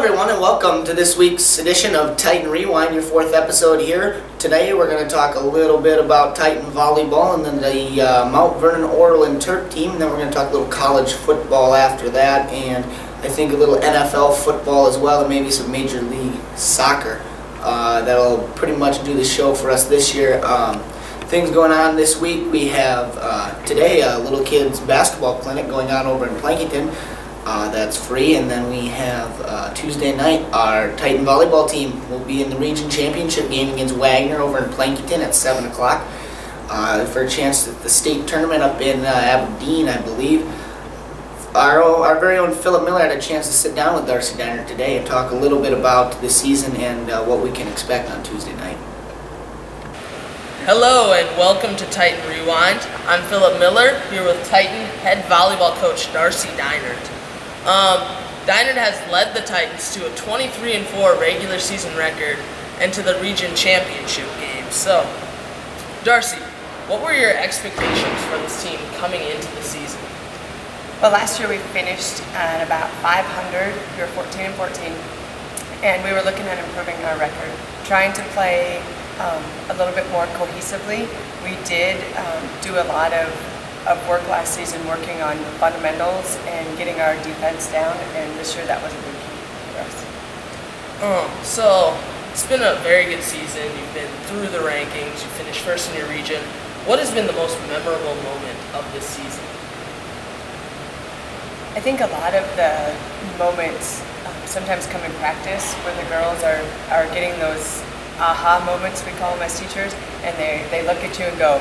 everyone, and welcome to this week's edition of Titan Rewind, your fourth episode here. Today we're going to talk a little bit about Titan volleyball and then the Mount Vernon Orland Terp team, and then we're going to talk a little college football after that, and I think a little NFL football as well, and maybe some Major League Soccer. That'll pretty much do the show for us this year. Things going on this week, we have today a little kids basketball clinic going on over in Plankington. That's free, and then we have Tuesday night, our Titan volleyball team will be in the region championship game against Wagner over in Plankington at 7 o'clock for a chance at the state tournament up in Aberdeen, I believe. Our very own Philip Miller had a chance to sit down with Darcy Diner today and talk a little bit about the season and what we can expect on Tuesday night. Hello and welcome to Titan Rewind. I'm Philip Miller, here with Titan head volleyball coach Darcy Deinert. Deinert has led the Titans to a 23-4 regular season record and to the region championship game. So, Darcy, what were your expectations for this team coming into the season? Well, last year we finished at about 500. We were 14-14, and we were looking at improving our record, trying to play a little bit more cohesively. We did do a lot of work last season working on the fundamentals and getting our defense down, and this year that was a big key for us. So it's been a very good season. You've been through the rankings. You finished first in your region. What has been the most memorable moment of this season? I think a lot of the moments sometimes come in practice where the girls are getting those aha moments, we call them as teachers, and they look at you and go,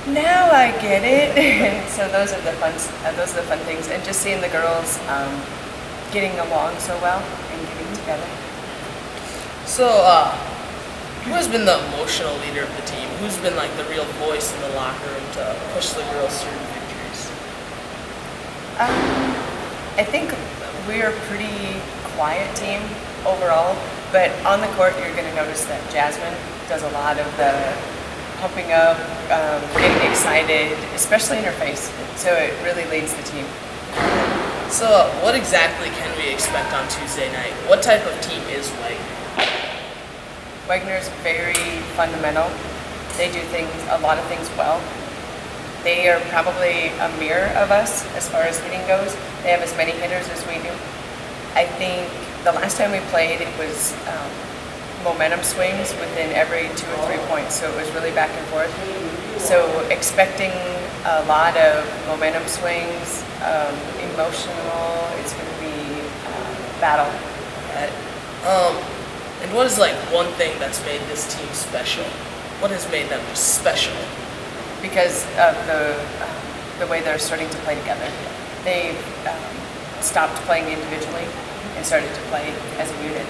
now I get it. So those are the fun things, and just seeing the girls getting along so well and getting together. So, who has been the emotional leader of the team? Who's been like the real voice in the locker room to push the girls through victories? I think we're a pretty quiet team overall, but on the court you're going to notice that Jasmine does a lot of the pumping up, getting excited, especially in her face. So it really leads the team. So what exactly can we expect on Tuesday night? What type of team is Wagner? Wagner's very fundamental. They do a lot of things well. They are probably a mirror of us as far as hitting goes. They have as many hitters as we do. I think the last time we played, it was momentum swings within every 2 or 3 points, so it was really back and forth. So expecting a lot of momentum swings, emotional, it's going to be battle. And what is like one thing that's made this team special? What has made them special? Because of the way they're starting to play together. They've stopped playing individually and started to play as a unit.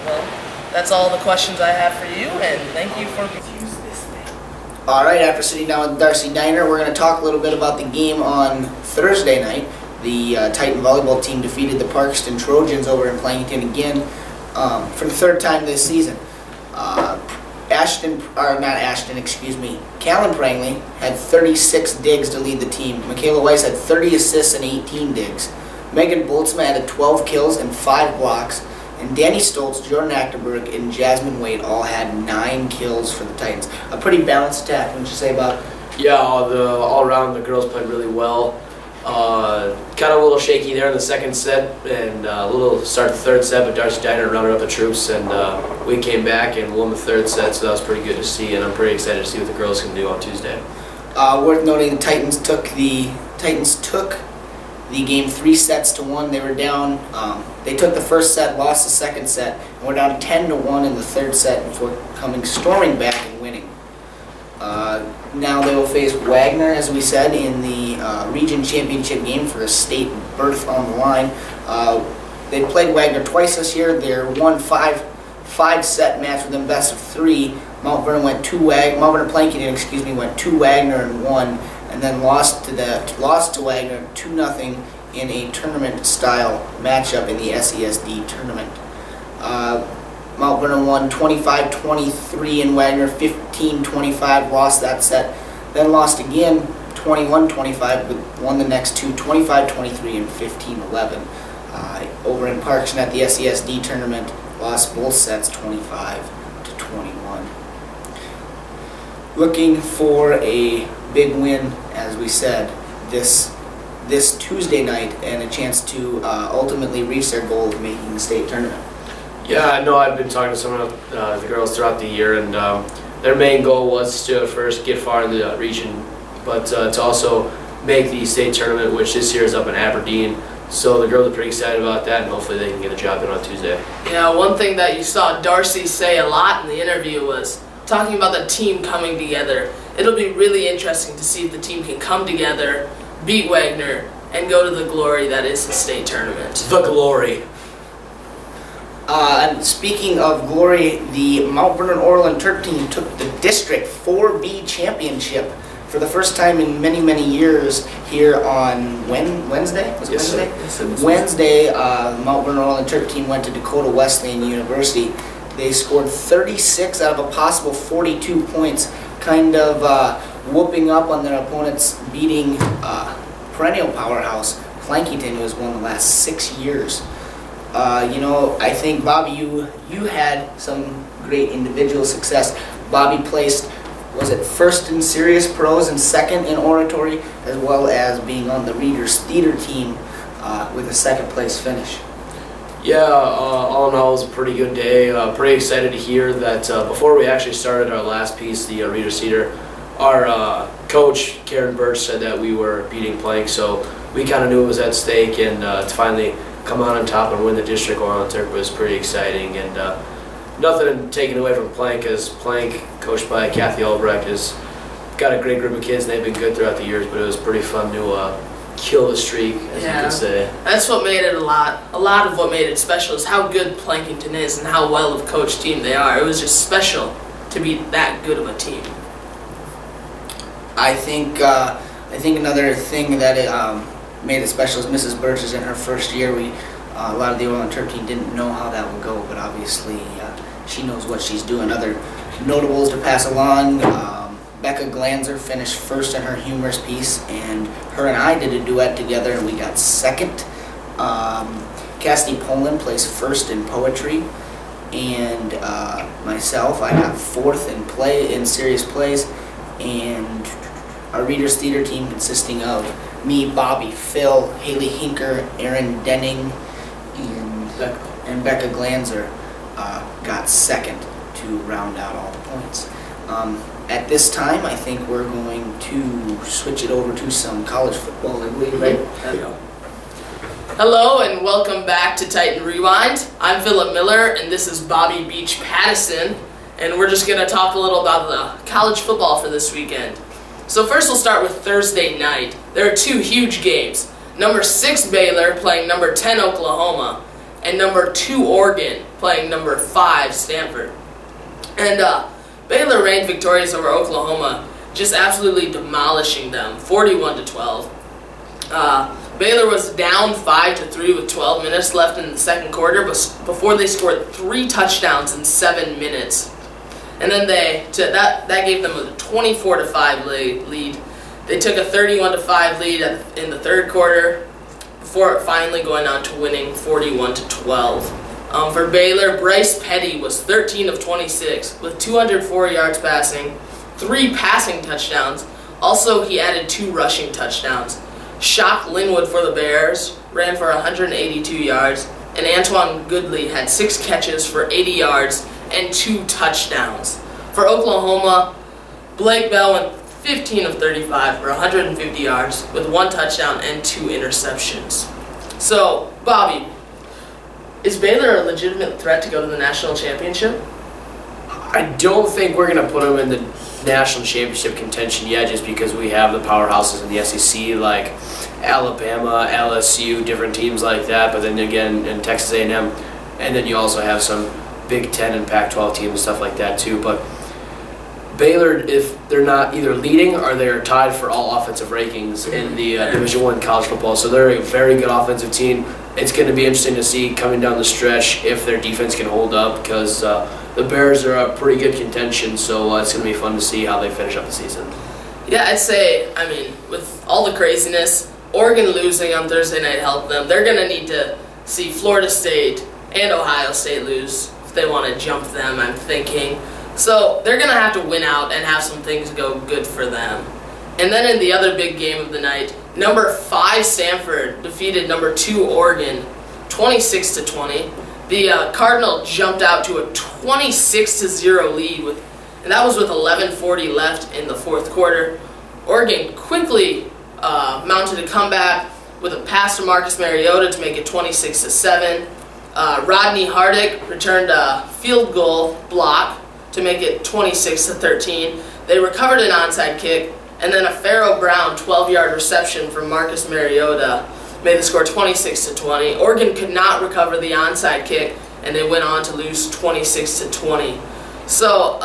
Well, that's all the questions I have for you, and thank you for this thing. All right, after sitting down with Darcy Diner, we're going to talk a little bit about the game on Thursday night. The Titan volleyball team defeated the Parkston Trojans over in Plankington again for the third time this season. Callan Prangley had 36 digs to lead the team. Michaela Weiss had 30 assists and 18 digs. Megan Boltzma had 12 kills and 5 blocks. And Danny Stoltz, Jordan Achterberg, and Jasmine Wade all had 9 kills for the Titans. A pretty balanced attack, wouldn't you say, Bob? Yeah, all around the girls played really well. Kind of a little shaky there in the second set, and a little start the third set, but Darcy Diner rounded up the troops, and we came back and won the third set, so that was pretty good to see, and I'm pretty excited to see what the girls can do on Tuesday. Worth noting, the Titans took the game 3-1. They were down. They took the first set, lost the second set, and were down 10-1 in the third set before coming storming back and winning. Now they will face Wagner, as we said, in the region championship game for a state berth on the line. They played Wagner twice this year. Their 5-set match with them best of 3. Mount Vernon Plankington, went 2 Wagner and 1, and then lost to Wagner 2-0 in a tournament-style matchup in the SESD tournament. Mount Vernon won 25-23 and Wagner 15-25, lost that set, then lost again 21-25, but won the next two, 25-23 and 15-11. over in Parkson at the SESD tournament, lost both sets 25-21. Looking for a big win, as we said, this Tuesday night, and a chance to ultimately reach their goal of making the state tournament. Yeah, I know I've been talking to some of the girls throughout the year, and their main goal was to first get far in the region, but to also make the state tournament, which this year is up in Aberdeen. So the girls are pretty excited about that, and hopefully they can get the job done on Tuesday. Yeah, one thing that you saw Darcy say a lot in the interview was talking about the team coming together. It'll be really interesting to see if the team can come together, beat Wagner, and go to the glory that is the state tournament. The glory. And speaking of glory, the Mount Vernon Orland Terp team took the District 4B championship for the first time in many, many years here on Wednesday? Was it Yes, sir. Wednesday? Yes, it was. Wednesday, the Mount Vernon Orland Terp team went to Dakota Wesleyan University. They scored 36 out of a possible 42 points, kind of whooping up on their opponents, beating perennial powerhouse Plankington, who has won the last 6 years. I think, Bobby, you had some great individual success. Bobby placed, was it first in serious prose and second in oratory, as well as being on the Readers Theater team with a second place finish. Yeah, all in all, it was a pretty good day. Pretty excited to hear that before we actually started our last piece, the Reader's Theater, our coach, Karen Birch, said that we were beating Plank, so we kind of knew it was at stake, and to finally come out on top and win the district Orland Terp was pretty exciting. And nothing taken away from Plank, as Plank, coached by Kathy Albrecht, has got a great group of kids, and they've been good throughout the years, but it was pretty fun to kill the streak, as you could say. That's what made it a lot of what made it special is how good Plankington is and how well of a coached team they are. It was just special to be that good of a team. I think another thing that made it special is Mrs. Birch is in her first year. A lot of the Orland Terp team didn't know how that would go, but obviously she knows what she's doing. Other notables to pass along, Becca Glanzer finished first in her humorous piece, and her and I did a duet together, and we got second. Cassidy Poland placed first in poetry, and myself, I got fourth in serious plays, and our Readers Theater team consisting of me, Bobby, Phil, Haley Hinker, Aaron Denning, and Becca Glanzer got second to round out all the points. At this time, I think we're going to switch it over to some college football, I believe, right? Yeah. Hello and welcome back to Titan Rewind. I'm Philip Miller and this is Bobby Beach Pattison, and we're just going to talk a little about the college football for this weekend. So first we'll start with Thursday night. There are two huge games. Number 6 Baylor playing number 10 Oklahoma, and number 2 Oregon playing number 5 Stanford. And Baylor reigned victorious over Oklahoma, just absolutely demolishing them, 41-12. Baylor was down 5-3 with 12 minutes left in the second quarter, but before they scored 3 touchdowns in 7 minutes. And then that gave them a 24-5 lead. They took a 31-5 lead in the third quarter before finally going on to winning 41-12. For Baylor, Bryce Petty was 13 of 26 with 204 yards passing, 3 passing touchdowns. Also, he added 2 rushing touchdowns. Shock Linwood for the Bears ran for 182 yards, and Antoine Goodley had 6 catches for 80 yards and 2 touchdowns. For Oklahoma, Blake Bell went 15 of 35 for 150 yards with 1 touchdown and 2 interceptions. So, Bobby, is Baylor a legitimate threat to go to the national championship? I don't think we're going to put them in the national championship contention yet, just because we have the powerhouses in the SEC like Alabama, LSU, different teams like that, but then again in Texas A&M, and then you also have some Big Ten and Pac-12 teams and stuff like that too. But Baylor, if they're not either leading or they're tied for all offensive rankings in the Division I college football, so they're a very good offensive team. It's going to be interesting to see coming down the stretch if their defense can hold up, because the Bears are a pretty good contention, so it's going to be fun to see how they finish up the season. Yeah, I'd say, with all the craziness, Oregon losing on Thursday night helped them. They're going to need to see Florida State and Ohio State lose if they want to jump them, I'm thinking. So they're going to have to win out and have some things go good for them. And then in the other big game of the night, number 5 Stanford defeated number 2 Oregon 26-20. The Cardinal jumped out to a 26-0 lead, and that was with 11:40 left in the fourth quarter. Oregon quickly mounted a comeback with a pass to Marcus Mariota to make it 26-7. Rodney Hardick returned a field goal block to make it 26-13. They recovered an onside kick, and then a Pharaoh Brown 12-yard reception from Marcus Mariota made the score 26-20. Oregon could not recover the onside kick, and they went on to lose 26-20. So,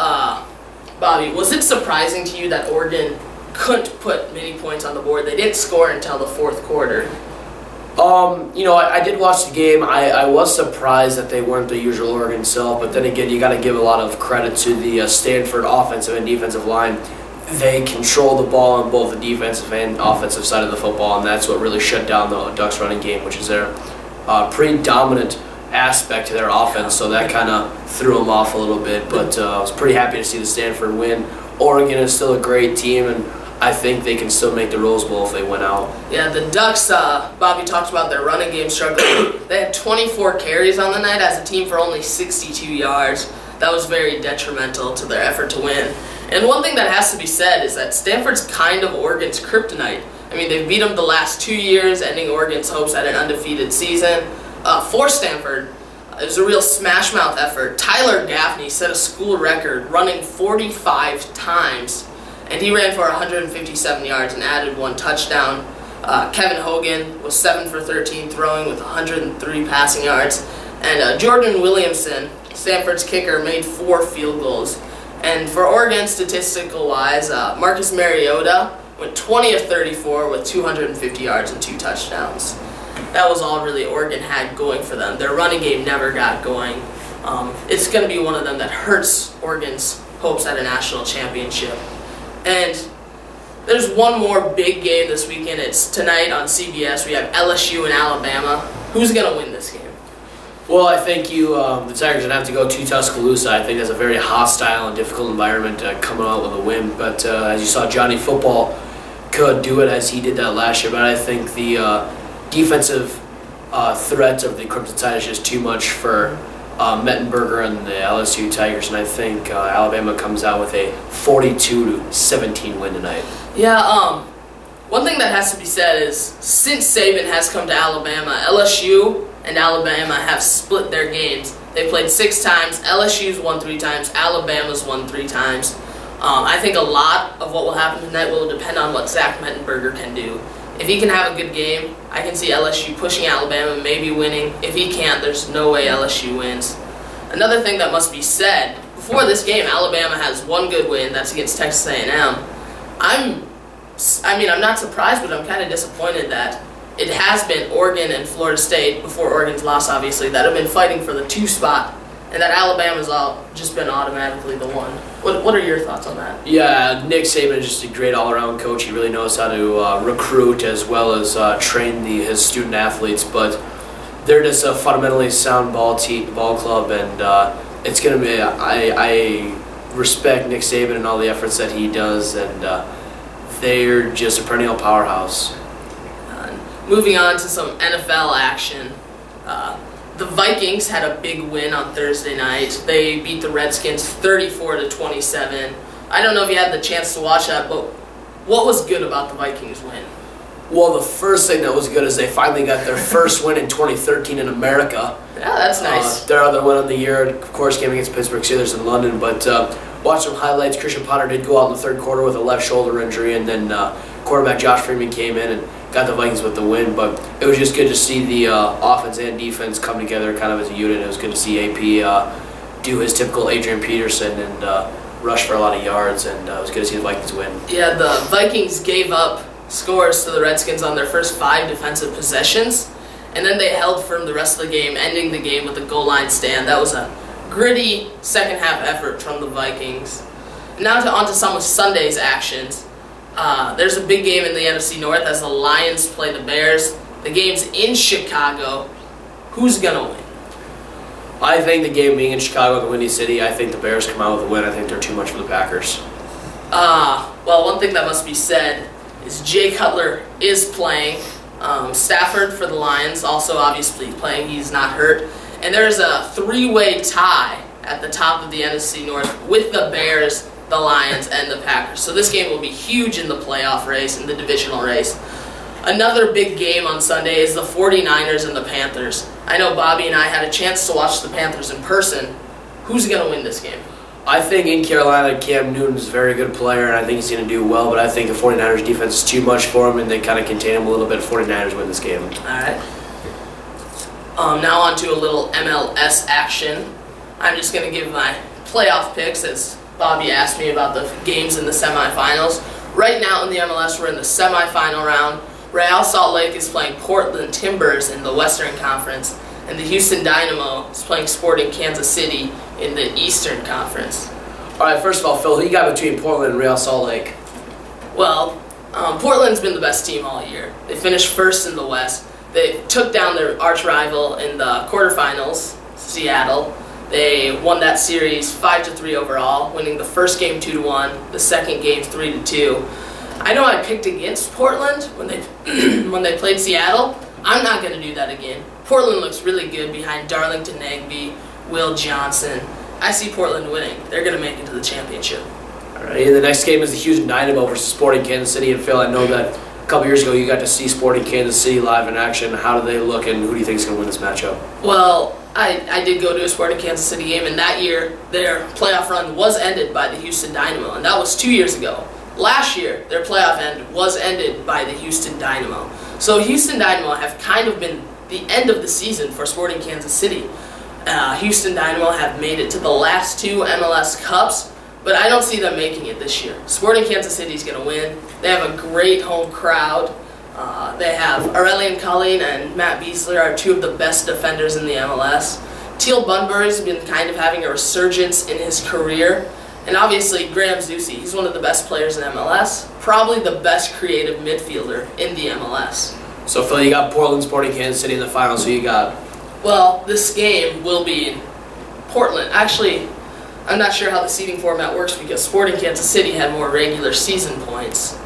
Bobby, was it surprising to you that Oregon couldn't put many points on the board? They didn't score until the fourth quarter. I did watch the game. I was surprised that they weren't the usual Oregon self, but then again, you got to give a lot of credit to the Stanford offensive and defensive line. They control the ball on both the defensive and offensive side of the football, and that's what really shut down the Ducks running game, which is their pretty dominant aspect to their offense, so that kind of threw them off a little bit, but I was pretty happy to see the Stanford win. Oregon is still a great team, and I think they can still make the Rose Bowl if they win out. Yeah, the Ducks, Bobby talked about their running game struggling. They had 24 carries on the night as a team for only 62 yards. That was very detrimental to their effort to win. And one thing that has to be said is that Stanford's kind of Oregon's kryptonite. I mean, they've beat them the last 2 years, ending Oregon's hopes at an undefeated season. For Stanford, it was a real smash-mouth effort. Tyler Gaffney set a school record running 45 times, and he ran for 157 yards and added 1 touchdown. Kevin Hogan was 7 for 13 throwing with 103 passing yards. And Jordan Williamson, Stanford's kicker, made 4 field goals. And for Oregon, statistical-wise, Marcus Mariota went 20 of 34 with 250 yards and 2 touchdowns. That was all really Oregon had going for them. Their running game never got going. It's going to be one of them that hurts Oregon's hopes at a national championship. And there's one more big game this weekend. It's tonight on CBS. We have LSU and Alabama. Who's going to win this game? Well, I think the Tigers are going to have to go to Tuscaloosa. I think that's a very hostile and difficult environment coming out with a win. But as you saw, Johnny Football could do it as he did that last year. But I think the defensive threat of the Crimson Tide is just too much for Mettenberger and the LSU Tigers. And I think Alabama comes out with a 42-17 win tonight. Yeah, one thing that has to be said is since Saban has come to Alabama, LSU and Alabama have split their games. They played 6 times. LSU's won 3 times. Alabama's won 3 times. I think a lot of what will happen tonight will depend on what Zach Mettenberger can do. If he can have a good game, I can see LSU pushing Alabama, maybe winning. If he can't, there's no way LSU wins. Another thing that must be said, before this game, Alabama has 1 good win. That's against Texas A&M. I'm not surprised, but I'm kind of disappointed that it has been Oregon and Florida State, before Oregon's loss obviously, that have been fighting for the 2 spot, and that Alabama's just been automatically the 1. What are your thoughts on that? Yeah, Nick Saban is just a great all-around coach. He really knows how to recruit as well as train his student athletes, but they're just a fundamentally sound ball club, and it's going to be, I respect Nick Saban and all the efforts that he does, and they're just a perennial powerhouse. Moving on to some NFL action. The Vikings had a big win on Thursday night. They beat the Redskins 34-27. I don't know if you had the chance to watch that, but what was good about the Vikings win? Well, the first thing that was good is they finally got their first win in 2013 in America. Yeah, that's nice. Their other win of the year, of course, came against Pittsburgh Steelers in London, but watch some highlights. Christian Potter did go out in the third quarter with a left shoulder injury, and then quarterback Josh Freeman came in and got the Vikings with the win, but it was just good to see the offense and defense come together kind of as a unit. It was good to see AP do his typical Adrian Peterson and rush for a lot of yards, and it was good to see the Vikings win. Yeah, the Vikings gave up scores to the Redskins on their first 5 defensive possessions, and then they held firm the rest of the game, ending the game with a goal line stand. That was a gritty second half effort from the Vikings. Now on to some of Sunday's actions. There's a big game in the NFC North as the Lions play the Bears. The game's in Chicago. Who's gonna win? I think the game being in Chicago and the Windy City, I think the Bears come out with a win. I think they're too much for the Packers. Well, one thing that must be said is Jay Cutler is playing. Stafford for the Lions also obviously playing. He's not hurt. And there's a three-way tie at the top of the NFC North with the Bears, the Lions, and the Packers. So this game will be huge in the playoff race, in the divisional race. Another big game on Sunday is the 49ers and the Panthers. I know Bobby and I had a chance to watch the Panthers in person. Who's going to win this game? I think in Carolina, Cam Newton's a very good player, and I think he's going to do well, but I think the 49ers defense is too much for him, and they kind of contain him a little bit. 49ers win this game. All right. Now on to a little MLS action. I'm just going to give my playoff picks as Bobby asked me about the games in the semifinals. Right now in the MLS, we're in the semifinal round. Real Salt Lake is playing Portland Timbers in the Western Conference, and the Houston Dynamo is playing Sporting Kansas City in the Eastern Conference. All right, first of all, Phil, who you got between Portland and Real Salt Lake? Well, Portland's been the best team all year. They finished first in the West. They took down their arch rival in the quarterfinals, Seattle. They won that series 5-3 overall, winning the first game 2-1, the second game 3-2. I know I picked against Portland when they when they played Seattle. I'm not going to do that again. Portland looks really good behind Darlington Nagbe, Will Johnson. I see Portland winning. They're going to make it to the championship. All right, and the next game is the Houston Dynamo versus Sporting Kansas City. And Phil, I know that a couple years ago you got to see Sporting Kansas City live in action. How do they look, and who do you think is going to win this matchup? Well, I did go to a Sporting Kansas City game, and that year their playoff run was ended by the Houston Dynamo, and that was 2 years ago. Last year, their playoff end was ended by the Houston Dynamo. So Houston Dynamo have kind of been the end of the season for Sporting Kansas City. Houston Dynamo have made it to the last two MLS Cups, but I don't see them making it this year. Sporting Kansas City is going to win. They have a great home crowd. They have Aurelien Colleen and Matt Beasler are two of the best defenders in the MLS. Teal Bunbury's been kind of having a resurgence in his career. And obviously, Graham Zusi, he's one of the best players in MLS, probably the best creative midfielder in the MLS. So, Phil, you got Portland, Sporting Kansas City in the finals. Who you got? Well, this game will be in Portland. Actually, I'm not sure how the seeding format works because Sporting Kansas City had more regular season points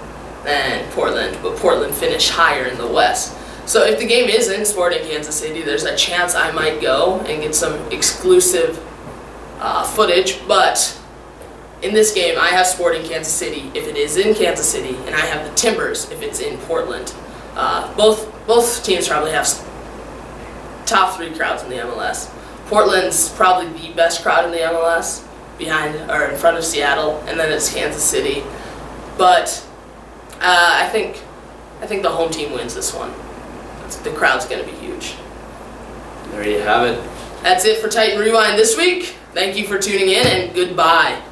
than Portland, but Portland finished higher in the West. So if the game is in Sporting Kansas City, there's a chance I might go and get some exclusive footage, but in this game, I have Sporting Kansas City if it is in Kansas City, and I have the Timbers if it's in Portland. Both teams probably have top three crowds in the MLS. Portland's probably the best crowd in the MLS, behind or in front of Seattle, and then it's Kansas City. But I think the home team wins this one. The crowd's going to be huge. There you have it. That's it for Titan Rewind this week. Thank you for tuning in, and goodbye.